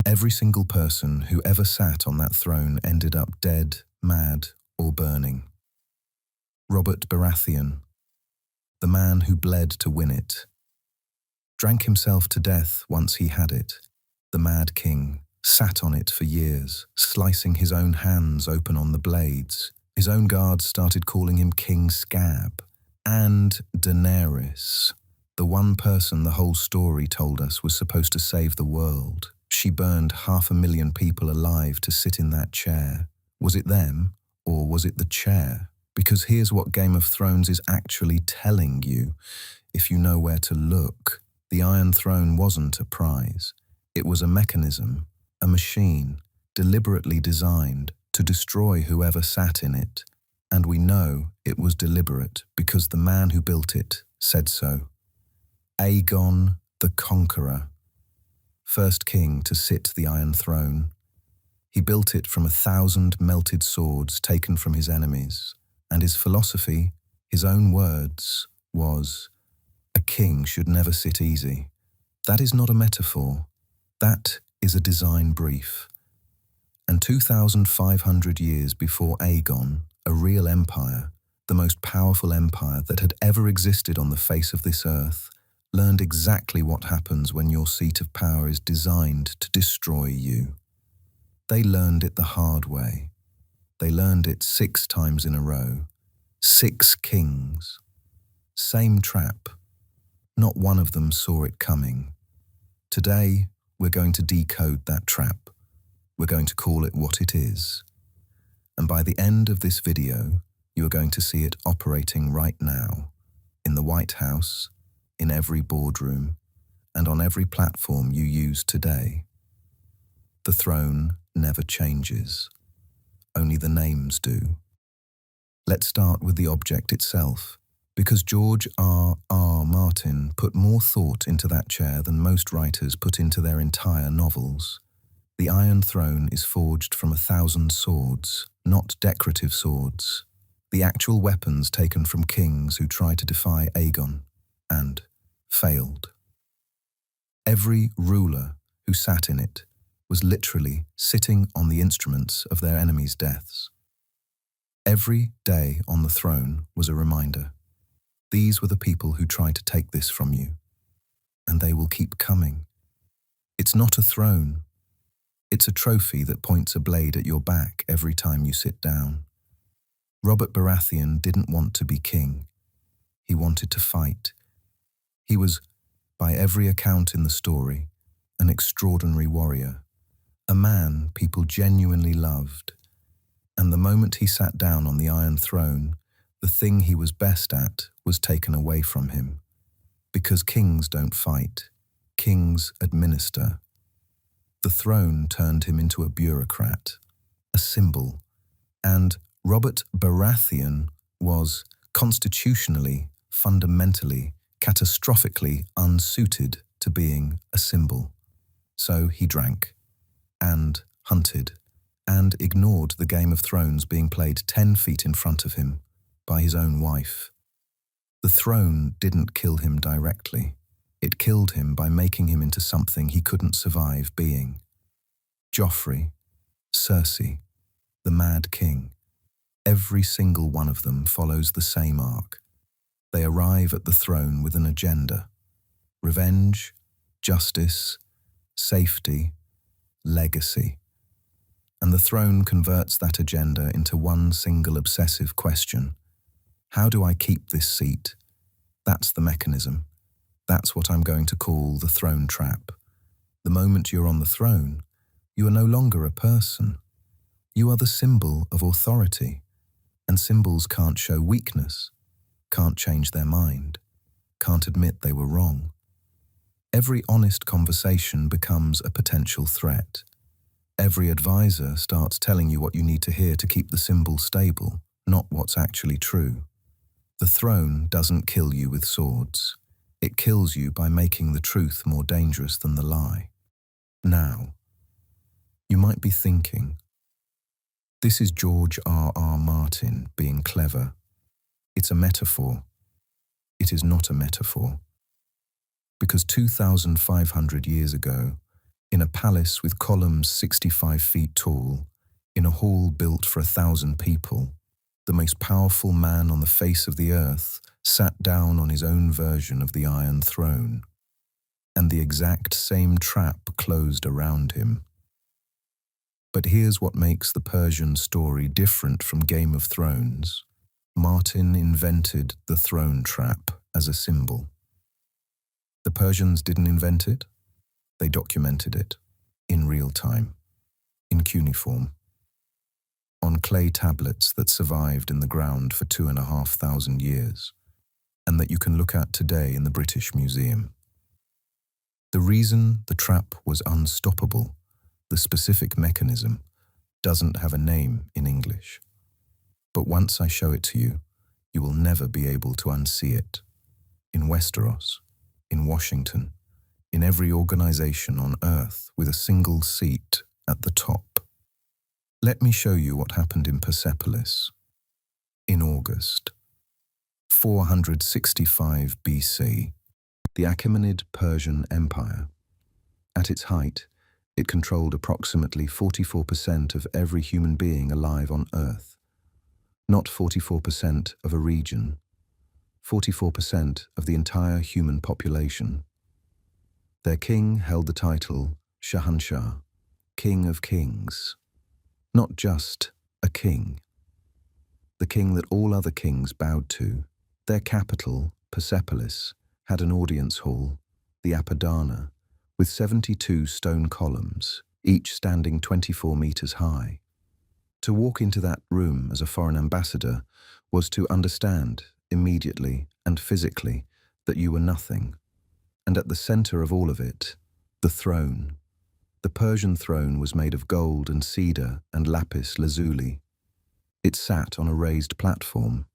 Every single person who ever sat on that throne ended up dead, mad, or burning. Robert Baratheon, the man who bled to win it, drank himself to death once he had it. The Mad King sat on it for years, slicing his own hands open on the blades. His own guards started calling him King Scab. And Daenerys, the one person the whole story told us was supposed to save the world. She burned 500,000 people alive to sit in that chair. Was it them, or was it the chair? Because here's what Game of Thrones is actually telling you, if you know where to look. The Iron Throne wasn't a prize. It was a mechanism, a machine, deliberately designed to destroy whoever sat in it. And we know it was deliberate because the man who built it said so. Aegon the Conqueror, first king to sit the Iron Throne. He built it from 1,000 melted swords taken from his enemies, and his philosophy, his own words, was, "A king should never sit easy." That is not a metaphor. That is a design brief. And 2,500 years before Aegon, a real empire, the most powerful empire that had ever existed on the face of this earth, learned exactly what happens when your seat of power is designed to destroy you. They learned it the hard way. They learned it 6 times in a row. 6 kings. Same trap. Not one of them saw it coming. Today, we're going to decode that trap. We're going to call it what it is. And by the end of this video, you are going to see it operating right now, in the White House, in every boardroom, and on every platform you use today. The throne never changes. Only the names do. Let's start with the object itself, because George R.R. Martin put more thought into that chair than most writers put into their entire novels. The Iron Throne is forged from 1,000 swords, not decorative swords. The actual weapons taken from kings who tried to defy Aegon, and failed. Every ruler who sat in it was literally sitting on the instruments of their enemies' deaths. Every day on the throne was a reminder. These were the people who tried to take this from you, and they will keep coming. It's not a throne. It's a trophy that points a blade at your back every time you sit down. Robert Baratheon didn't want to be king. He wanted to fight. He was, by every account in the story, an extraordinary warrior, a man people genuinely loved. And the moment he sat down on the Iron Throne, the thing he was best at was taken away from him. Because kings don't fight, kings administer. The throne turned him into a bureaucrat, a symbol, and Robert Baratheon was constitutionally, fundamentally, catastrophically unsuited to being a symbol. So he drank, and hunted, and ignored the Game of Thrones being played 10 feet in front of him by his own wife. The throne didn't kill him directly. It killed him by making him into something he couldn't survive being. Joffrey, Cersei, the Mad King, every single one of them follows the same arc. They arrive at the throne with an agenda: revenge, justice, safety, legacy. And the throne converts that agenda into one single obsessive question: how do I keep this seat? That's the mechanism. That's what I'm going to call the throne trap. The moment you're on the throne, you are no longer a person. You are the symbol of authority, and symbols can't show weakness, can't change their mind, can't admit they were wrong. Every honest conversation becomes a potential threat. Every advisor starts telling you what you need to hear to keep the symbol stable, not what's actually true. The throne doesn't kill you with swords. It kills you by making the truth more dangerous than the lie. Now, you might be thinking, this is George R.R. Martin being clever. It's a metaphor. It is not a metaphor. Because 2,500 years ago, In a palace with columns 65 feet tall, in a hall built for 1,000 people, the most powerful man on the face of the earth sat down on his own version of the Iron Throne, and the exact same trap closed around him. But here's what makes the Persian story different from Game of Thrones. Martin invented the throne trap as a symbol. The Persians didn't invent it, they documented it, in real time, in cuneiform, on clay tablets that survived in the ground for 2,500 years, and that you can look at today in the British Museum. The reason the trap was unstoppable, the specific mechanism, doesn't have a name in English. But once I show it to you, you will never be able to unsee it. In Westeros, in Washington, in every organization on Earth with a single seat at the top. Let me show you what happened in Persepolis in August 465 BC. The Achaemenid Persian Empire. At its height, it controlled approximately 44% of every human being alive on Earth. Not 44% of a region, 44% of the entire human population. Their king held the title Shahanshah, King of Kings. Not just a king. The king that all other kings bowed to. Their capital, Persepolis, had an audience hall, the Apadana, with 72 stone columns, each standing 24 meters high. To walk into that room as a foreign ambassador was to understand, immediately and physically, that you were nothing. And at the center of all of it, the throne. The Persian throne was made of gold and cedar and lapis lazuli. It sat on a raised platform.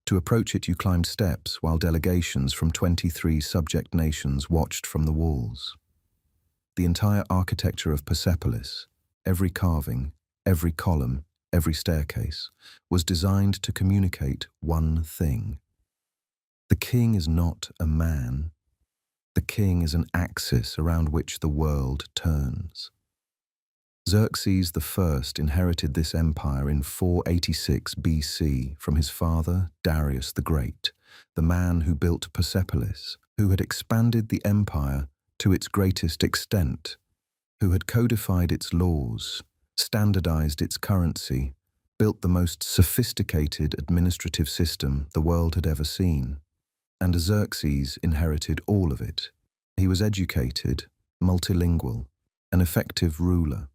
To approach it, you climbed steps while delegations from 23 subject nations watched from the walls. The entire architecture of Persepolis, every carving, every column, every staircase, was designed to communicate one thing. The king is not a man. The king is an axis around which the world turns. Xerxes I inherited this empire in 486 BC from his father, Darius the Great, the man who built Persepolis, who had expanded the empire to its greatest extent, who had codified its laws, standardized its currency, built the most sophisticated administrative system the world had ever seen. And Xerxes inherited all of it. He was educated, multilingual, an effective ruler.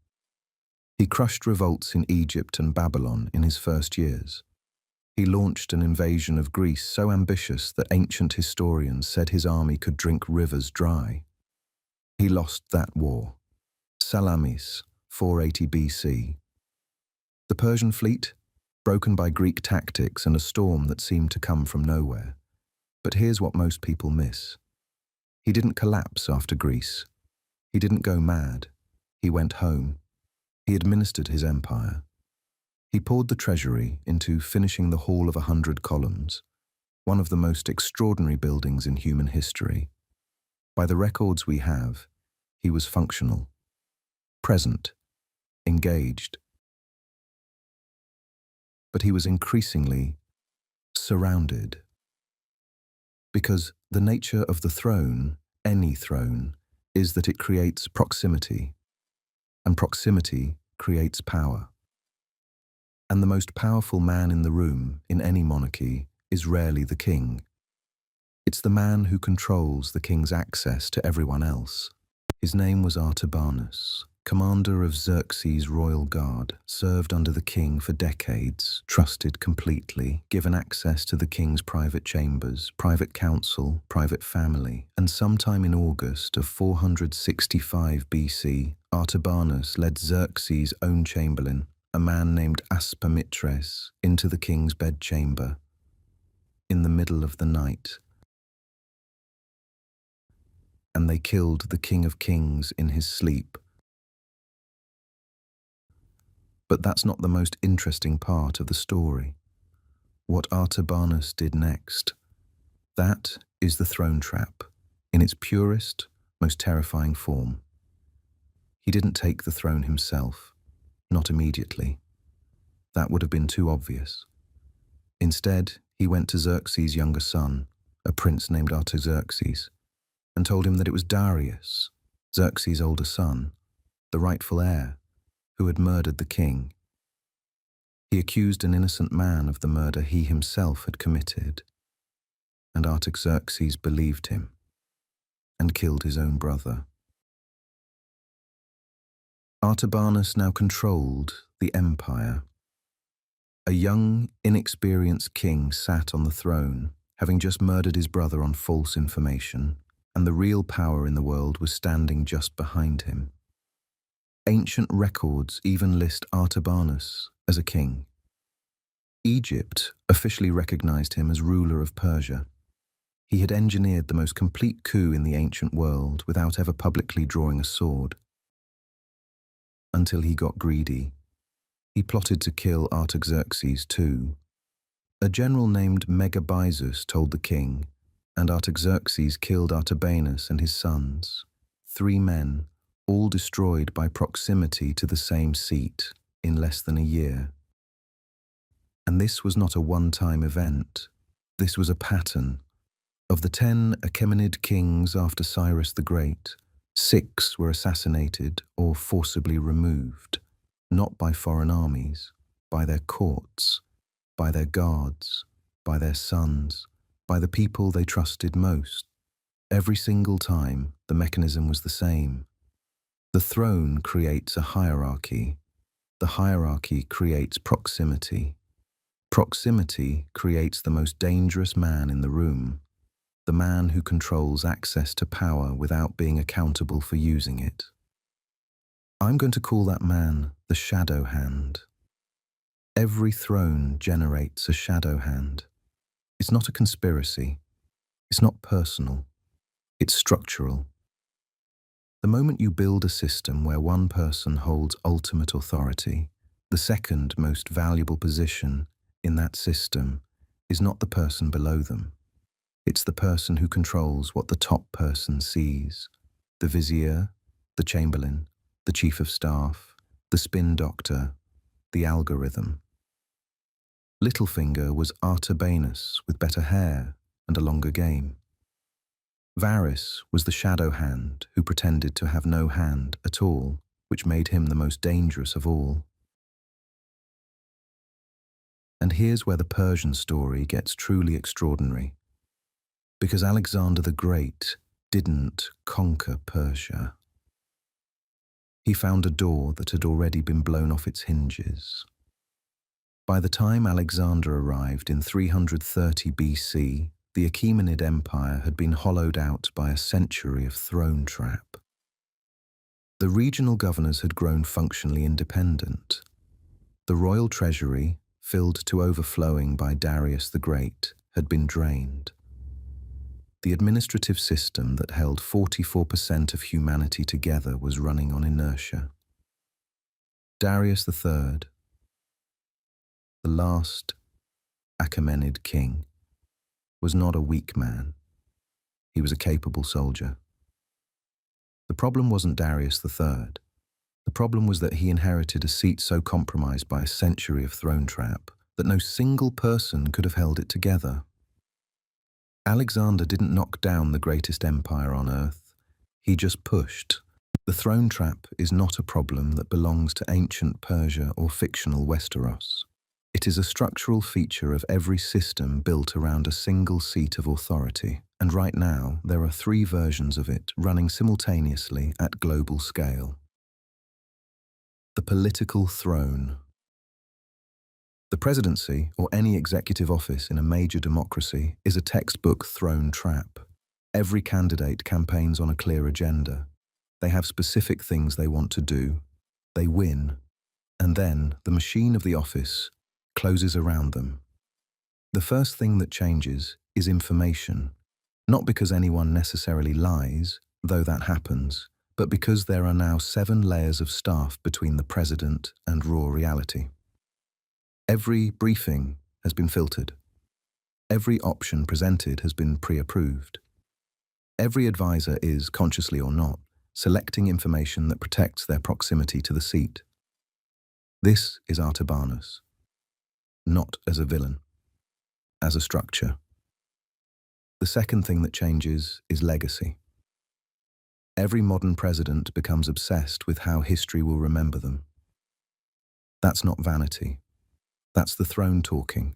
He crushed revolts in Egypt and Babylon in his first years. He launched an invasion of Greece so ambitious that ancient historians said his army could drink rivers dry. He lost that war. Salamis, 480 BC. The Persian fleet, broken by Greek tactics and a storm that seemed to come from nowhere. But here's what most people miss. He didn't collapse after Greece. He didn't go mad. He went home. He administered his empire. He poured the treasury into finishing the Hall of 100 Columns, one of the most extraordinary buildings in human history. By the records we have, he was functional, present, engaged. But he was increasingly surrounded. Because the nature of the throne, any throne, is that it creates proximity, and proximity creates power. And the most powerful man in the room, in any monarchy, is rarely the king. It's the man who controls the king's access to everyone else. His name was Artabanus, commander of Xerxes' royal guard, served under the king for decades, trusted completely, given access to the king's private chambers, private council, private family, and sometime in August of 465 BC, Artabanus led Xerxes' own chamberlain, a man named Aspamitres, into the king's bedchamber. In the middle of the night, and they killed the King of Kings in his sleep. But that's not the most interesting part of the story. What Artabanus did next. That is the throne trap, in its purest, most terrifying form. He didn't take the throne himself, not immediately. That would have been too obvious. Instead, he went to Xerxes' younger son, a prince named Artaxerxes, and told him that it was Darius, Xerxes' older son, the rightful heir, who had murdered the king. He accused an innocent man of the murder he himself had committed, and Artaxerxes believed him and killed his own brother. Artabanus now controlled the empire. A young, inexperienced king sat on the throne, having just murdered his brother on false information, and the real power in the world was standing just behind him. Ancient records even list Artabanus as a king. Egypt officially recognized him as ruler of Persia. He had engineered the most complete coup in the ancient world without ever publicly drawing a sword. Until he got greedy. He plotted to kill Artaxerxes too. A general named Megabyzus told the king, and Artaxerxes killed Artabanus and his sons, 3 men, all destroyed by proximity to the same seat in less than a year. And this was not a one-time event. This was a pattern. Of the 10 Achaemenid kings after Cyrus the Great, 6 were assassinated or forcibly removed, not by foreign armies, by their courts, by their guards, by their sons, by the people they trusted most. Every single time, the mechanism was the same. The throne creates a hierarchy. The hierarchy creates proximity. Proximity creates the most dangerous man in the room, the man who controls access to power without being accountable for using it. I'm going to call that man the shadow hand. Every throne generates a shadow hand. It's not a conspiracy. It's not personal. It's structural. The moment you build a system where one person holds ultimate authority, the second most valuable position in that system is not the person below them. It's the person who controls what the top person sees. The vizier, the chamberlain, the chief of staff, the spin doctor, the algorithm. Littlefinger was Artabanus with better hair and a longer game. Varys was the shadow hand who pretended to have no hand at all, which made him the most dangerous of all. And here's where the Persian story gets truly extraordinary. Because Alexander the Great didn't conquer Persia. He found a door that had already been blown off its hinges. By the time Alexander arrived in 330 BC, the Achaemenid Empire had been hollowed out by a century of throne trap. The regional governors had grown functionally independent. The royal treasury, filled to overflowing by Darius the Great, had been drained. The administrative system that held 44% of humanity together was running on inertia. Darius III, the last Achaemenid king, was not a weak man. He was a capable soldier. The problem wasn't Darius III. The problem was that he inherited a seat so compromised by a century of throne trap that no single person could have held it together. Alexander didn't knock down the greatest empire on earth. He just pushed. The throne trap is not a problem that belongs to ancient Persia or fictional Westeros. It is a structural feature of every system built around a single seat of authority, and right now there are 3 versions of it running simultaneously at global scale. The political throne. The presidency, or any executive office in a major democracy, is a textbook throne trap. Every candidate campaigns on a clear agenda. They have specific things they want to do. They win. And then the machine of the office closes around them. The first thing that changes is information. Not because anyone necessarily lies, though that happens, but because there are now 7 layers of staff between the president and raw reality. Every briefing has been filtered. Every option presented has been pre-approved. Every advisor is, consciously or not, selecting information that protects their proximity to the seat. This is Artabanus, not as a villain, as a structure. The second thing that changes is legacy. Every modern president becomes obsessed with how history will remember them. That's not vanity. That's the throne talking.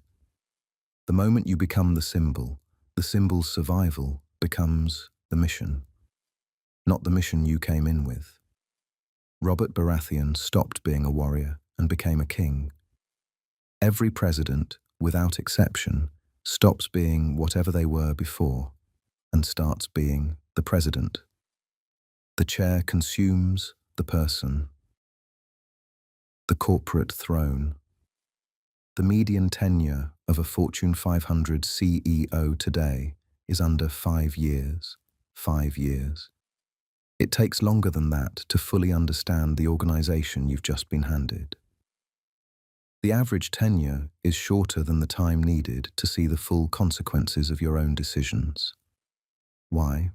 The moment you become the symbol's survival becomes the mission, not the mission you came in with. Robert Baratheon stopped being a warrior and became a king. Every president, without exception, stops being whatever they were before and starts being the president. The chair consumes the person. The corporate throne. The median tenure of a Fortune 500 CEO today is under 5 years. 5 years. It takes longer than that to fully understand the organization you've just been handed. The average tenure is shorter than the time needed to see the full consequences of your own decisions. Why?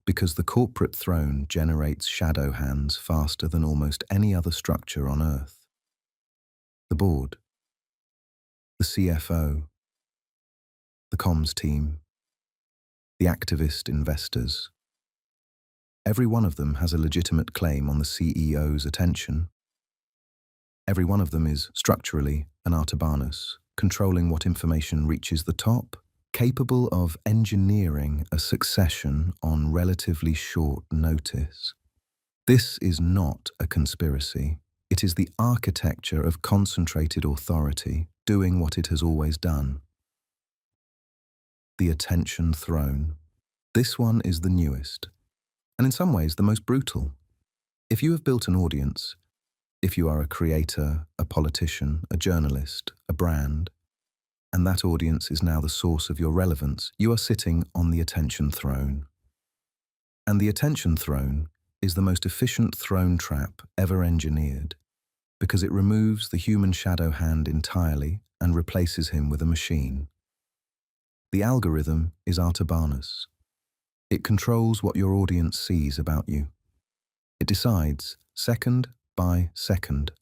Because the corporate throne generates shadow hands faster than almost any other structure on Earth. The board, the CFO, the comms team, the activist investors. Every one of them has a legitimate claim on the CEO's attention. Every one of them is, structurally, an Artabanus, controlling what information reaches the top, capable of engineering a succession on relatively short notice. This is not a conspiracy. It is the architecture of concentrated authority doing what it has always done. The attention throne. This one is the newest, and in some ways the most brutal. If you have built an audience, if you are a creator, a politician, a journalist, a brand, and that audience is now the source of your relevance, you are sitting on the attention throne. And the attention throne is the most efficient throne trap ever engineered, because it removes the human shadow hand entirely and replaces him with a machine. The algorithm is Artabanus. It controls what your audience sees about you. It decides, second by second,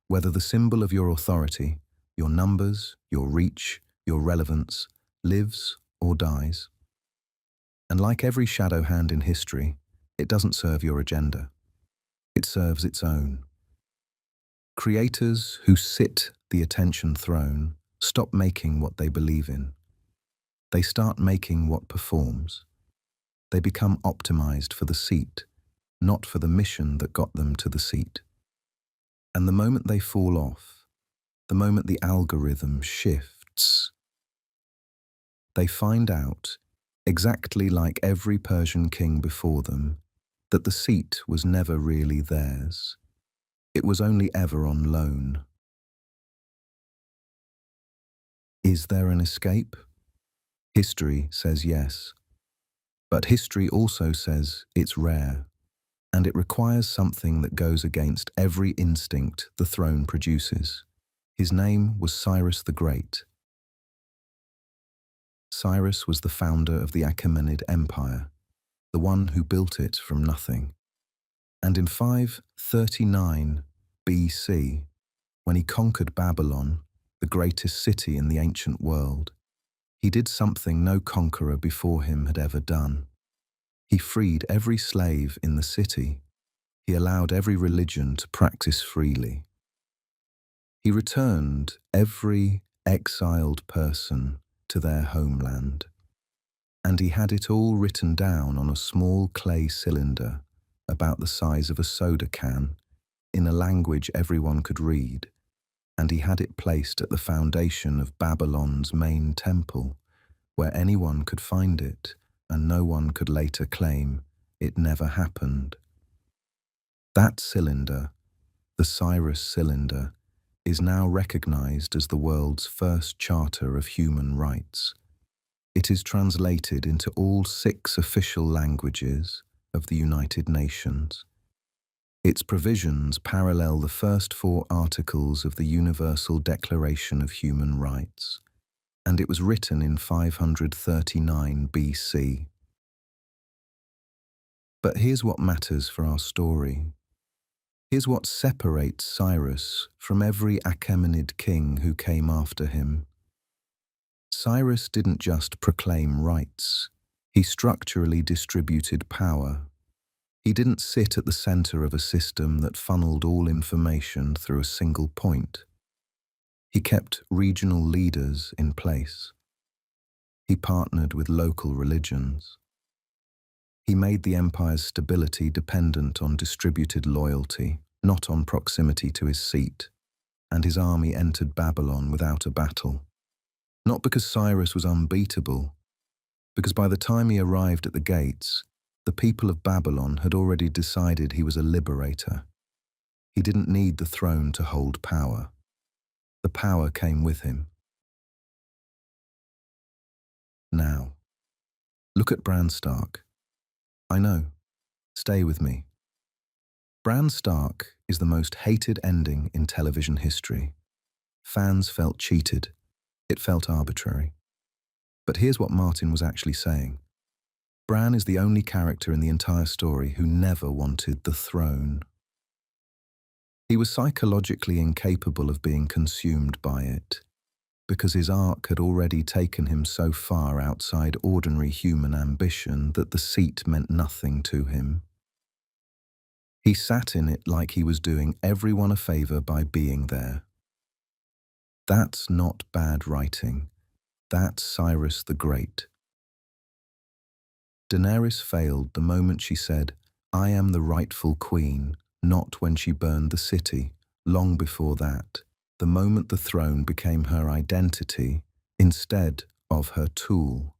whether the symbol of your authority, your numbers, your reach, your relevance, lives or dies. And like every shadow hand in history, it doesn't serve your agenda. It serves its own. Creators who sit the attention throne stop making what they believe in. They start making what performs. They become optimized for the seat, not for the mission that got them to the seat. And the moment they fall off, the moment the algorithm shifts, they find out, exactly like every Persian king before them, that the seat was never really theirs. It was only ever on loan. Is there an escape? History says yes. But history also says it's rare, and it requires something that goes against every instinct the throne produces. His name was Cyrus the Great. Cyrus was the founder of the Achaemenid Empire, the one who built it from nothing. And in 539 BC, when he conquered Babylon, the greatest city in the ancient world, he did something no conqueror before him had ever done. He freed every slave in the city. He allowed every religion to practice freely. He returned every exiled person to their homeland. And he had it all written down on a small clay cylinder about the size of a soda can, in a language everyone could read, and he had it placed at the foundation of Babylon's main temple, where anyone could find it, and no one could later claim it never happened. That cylinder, the Cyrus cylinder, is now recognized as the world's first charter of human rights. It is translated into all 6 official languages of the United Nations. Its provisions parallel the first 4 articles of the Universal Declaration of Human Rights, and it was written in 539 BC. But here's what matters for our story. Here's what separates Cyrus from every Achaemenid king who came after him. Cyrus didn't just proclaim rights. He structurally distributed power. He didn't sit at the center of a system that funneled all information through a single point. He kept regional leaders in place. He partnered with local religions. He made the empire's stability dependent on distributed loyalty, not on proximity to his seat, and his army entered Babylon without a battle. Not because Cyrus was unbeatable, because by the time he arrived at the gates, the people of Babylon had already decided he was a liberator. He didn't need the throne to hold power. The power came with him. Now, look at Bran Stark. I know. Stay with me. Bran Stark is the most hated ending in television history. Fans felt cheated. It felt arbitrary. But here's what Martin was actually saying. Bran is the only character in the entire story who never wanted the throne. He was psychologically incapable of being consumed by it, because his arc had already taken him so far outside ordinary human ambition that the seat meant nothing to him. He sat in it like he was doing everyone a favor by being there. That's not bad writing. That's Cyrus the Great. Daenerys failed the moment she said, "I am the rightful queen," not when she burned the city. Long before that, the moment the throne became her identity instead of her tool.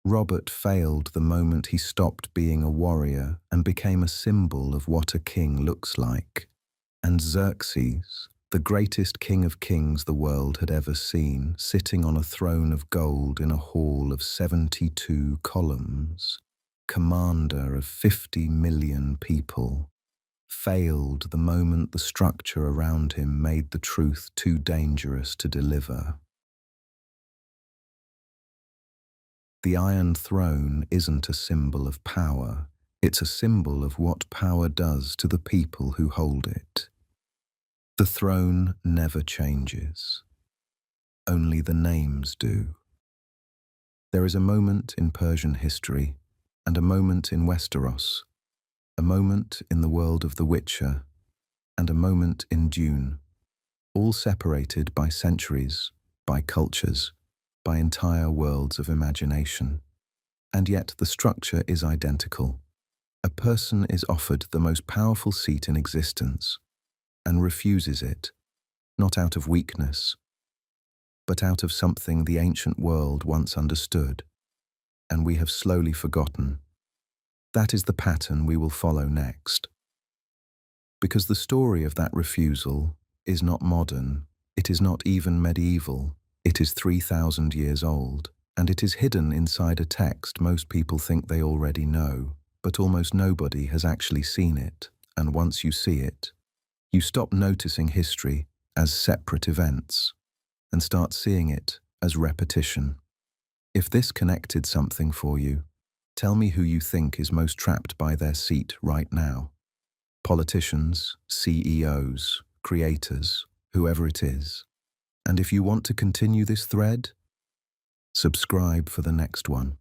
Robert failed the moment he stopped being a warrior and became a symbol of what a king looks like. And Xerxes, the greatest king of kings the world had ever seen, sitting on a throne of gold in a hall of 72 columns, commander of 50 million people, failed the moment the structure around him made the truth too dangerous to deliver. The Iron Throne isn't a symbol of power, it's a symbol of what power does to the people who hold it. The throne never changes. Only the names do. There is a moment in Persian history and a moment in Westeros, a moment in the world of The Witcher, and a moment in Dune, all separated by centuries, by cultures, by entire worlds of imagination. And yet the structure is identical. A person is offered the most powerful seat in existence and refuses it, not out of weakness, but out of something the ancient world once understood, and we have slowly forgotten. That is the pattern we will follow next. Because the story of that refusal is not modern, it is not even medieval, it is 3,000 years old, and it is hidden inside a text most people think they already know, but almost nobody has actually seen it, and once you see it, you stop noticing history as separate events and start seeing it as repetition. If this connected something for you, tell me who you think is most trapped by their seat right now. Politicians, CEOs, creators, whoever it is. And if you want to continue this thread, subscribe for the next one.